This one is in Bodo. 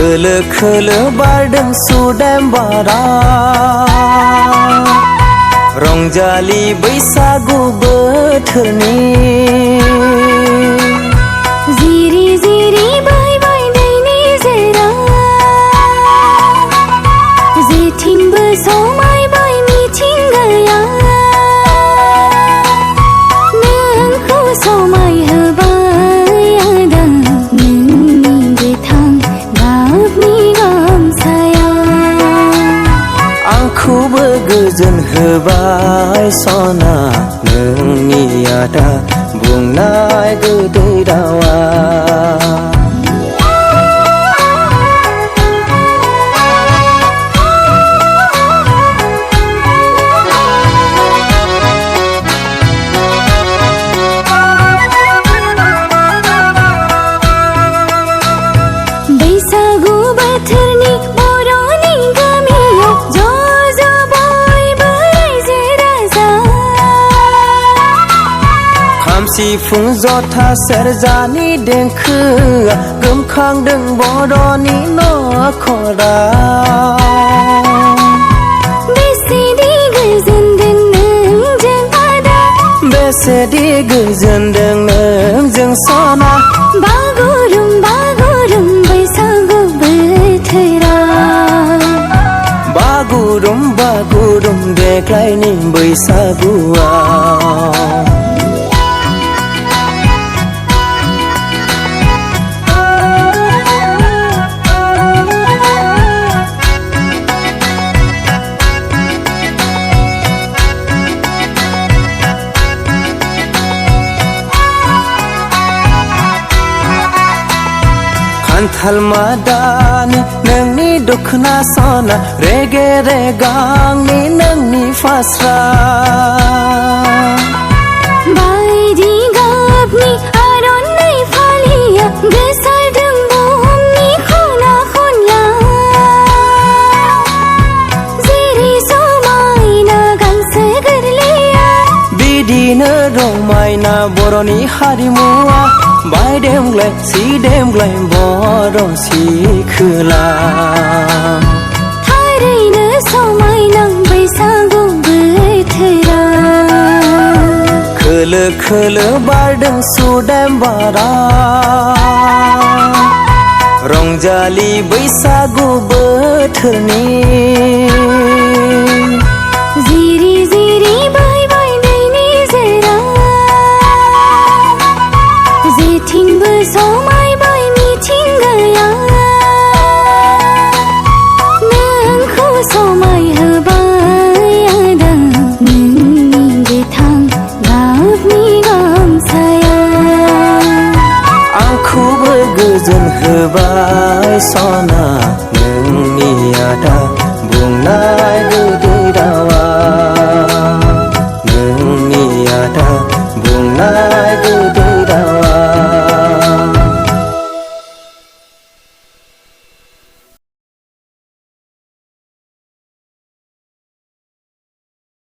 खोलो खोलो बारदों सुदेम बारा रंजालि बैसागु बोथोरनि जिरि जिरि बोहैबाय दैनि जेरा जेथिंबो समायबाय मिथिंगाया नोंखौ समायहोबाय आदा नोंनि गोथां गाबनि गामसाया आंखौबो गोजोन होबाय सना नोंनि आदा बुंनाय गोदै रावा बैसागु बोथोरनि बर'नि गामियाव ज' ज' बयबो रायजो राजा खाम सिफुं जथा सेरजानि देंखोआ गोमखांदों बर'नि नखरा बेसेदि गोजोनदों नोंजों आदा बेसेदि गोजोनदों नोंजों सना बागुरुम बागुरुम बैसागु बोथोरा बागुरुम बागुरुम देग्लायनि बैसागुआ खान्थाल मादानि नोंनि दखना सना रेगे रेगांनि नोंनि फास्रा बायदि गाबनि आर'नाइ फालिया गोसारदों बुहुमनि खना खनला जेरै समायना गांसो गोरलैया बिदिनो रमायना बर'नि हारिमुआ बायदेमग्लाय सिदेमग्लाय बर' सिखोला थारैनो समायना बैसागु बोथोरा खोलो खोलो बारदों सुदेम बारा रंजालि बैसागु बोथोरनि जिरि जिरि बोहैबाय दैनि जेरा जेथिंबो समायबाय मिथिंगाया नोंखौ समायहोबाय आदा नोंनि गोथां गाबनि गामसाया आंखौबो गोजोन होबाय सना